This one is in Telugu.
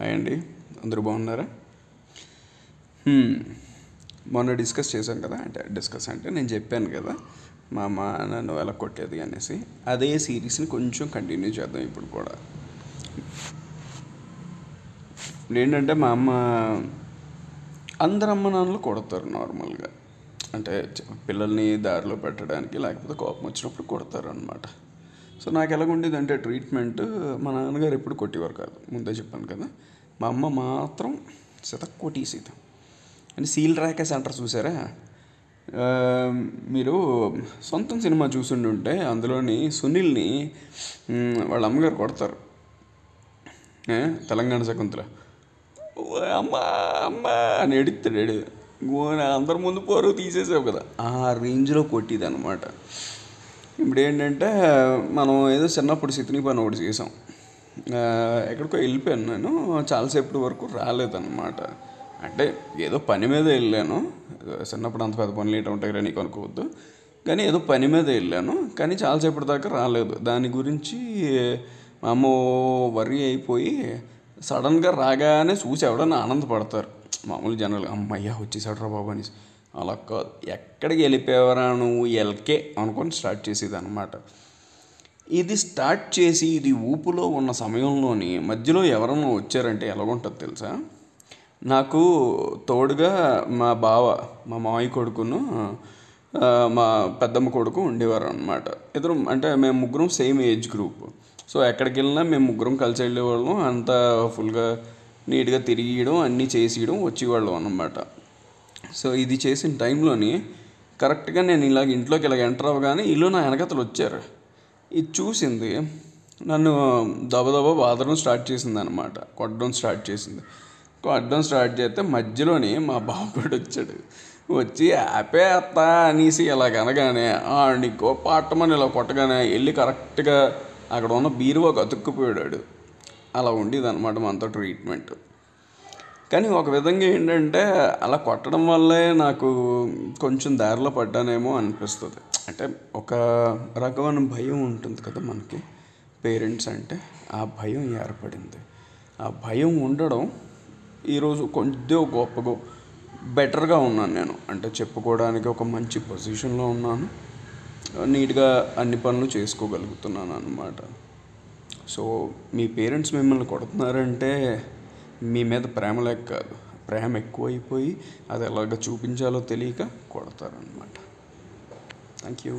హాయ్ అండి, అందరూ బాగున్నారా? మొన్న డిస్కస్ చేశాం కదా, అంటే నేను చెప్పాను కదా మా అమ్మ నన్ను ఎలా కొట్టేది అనేసి. అదే సిరీస్ని కొంచెం కంటిన్యూ చేద్దాం ఇప్పుడు కూడా. ఏంటంటే మా అమ్మ అందరు అమ్మ నాన్నలు కొడతారు నార్మల్గా, అంటే పిల్లల్ని దారిలో పెట్టడానికి, లేకపోతే కోపం వచ్చినప్పుడు కొడతారు అనమాట. సో నాకు ఎలాగుండేది అంటే ట్రీట్మెంట్, మా నాన్నగారు ఎప్పుడు కొట్టేవారు కాదు, ముందే చెప్పాను కదా. మా అమ్మ మాత్రం కొట్టేసేది. అని సీల్ ర్యాకెస్ అంటారు చూసారా? మీరు సొంతం సినిమా చూసుండుంటే అందులోని సునీల్ని వాళ్ళ అమ్మగారు కొడతారు, తెలంగాణ శకుంతల. అమ్మ అమ్మ అని ఎడుతాడు, అందరి ముందు పరువు తీసేసావు కదా, ఆ రేంజ్లో కొట్టిది అనమాట. ఇప్పుడు ఏంటంటే మనం ఏదో చిన్నప్పుడు సితిని పని ఒకటి చేసాం, ఎక్కడికో వెళ్ళిపోయాను నేను, చాలాసేపటి వరకు రాలేదన్నమాట. అంటే ఏదో పని మీద వెళ్ళాను, చిన్నప్పుడు అంత పెద్ద పనులు ఏంటో ఉంటాయి కదా నీకు అనుకోవద్దు, కానీ ఏదో పని మీద వెళ్ళాను, కానీ చాలాసేపటి దాకా రాలేదు. దాని గురించి మా అమ్మ వర్రీ అయిపోయి సడన్గా రాగానే చూసి ఎవడన్నా ఆనందపడతారు మామూలు జనాలు, అమ్మయ్య వచ్చేసాడు రా బాబు అనేసి. అలా కాదు, ఎక్కడికి వెళ్ళిపోయావరా నువ్వు ఎల్కే అనుకొని స్టార్ట్ చేసేది అనమాట. ఇది స్టార్ట్ చేసి ఇది ఊపులో ఉన్న సమయంలోని మధ్యలో ఎవరన్నా వచ్చారంటే ఎలాగుంటుంది తెలుసా? నాకు తోడుగా మా బావ, మా మామయ్య కొడుకును మా పెద్దమ్మ కొడుకు ఉండేవారు అనమాట. ఇద్దరు అంటే మేము ముగ్గురం సేమ్ ఏజ్ గ్రూప్. సో ఎక్కడికి వెళ్ళినా మేము ముగ్గురం కలిసి వెళ్ళేవాళ్ళం, అంతా ఫుల్గా నీట్గా తిరిగియడం అన్నీ చేసేయడం వచ్చేవాళ్ళం అన్నమాట. సో ఇది చేసిన టైంలోని కరెక్ట్గా నేను ఇలాగ ఇంట్లోకి ఇలాగ ఎంటర్ అవ్వగానే ఇల్లు నా వెనకతలు వచ్చారు. ఇది చూసింది నన్ను దబదబా బాధడం స్టార్ట్ చేసింది అనమాట, కొట్టడం స్టార్ట్ చేసింది. కొట్టడం స్టార్ట్ చేస్తే మధ్యలోని మా బావ కూడా వచ్చాడు. వచ్చి ఆపే అత్త అనేసి ఇలాగ అనగానే నీకు పాటమని ఇలా కొట్టగానే వెళ్ళి కరెక్ట్గా అక్కడ ఉన్న బీరువాకు అతుక్కుపోయాడు. అలా ఉండేది అనమాట మనతో ట్రీట్మెంట్. కానీ ఒక విధంగా ఏంటంటే అలా కొట్టడం వల్లే నాకు కొంచెం దారిలో పడ్డానేమో అనిపిస్తుంది. అంటే ఒక రకమైన భయం ఉంటుంది కదా మనకి పేరెంట్స్ అంటే, ఆ భయం ఏర్పడింది. ఆ భయం ఉండడం ఈరోజు కొంచెం గొప్పగా బెటర్గా ఉన్నాను నేను, అంటే చెప్పుకోవడానికి ఒక మంచి పొజిషన్లో ఉన్నాను, నీట్గా అన్ని పనులు చేసుకోగలుగుతున్నాను అన్నమాట. సో మీ పేరెంట్స్ మిమ్మల్ని కొడుతున్నారంటే మీ మీద ప్రేమ లేక కాదు, ప్రేమ ఎక్కువైపోయి అది ఎలాగ చూపించాలో తెలియక కొడతారనమాట. Thank you.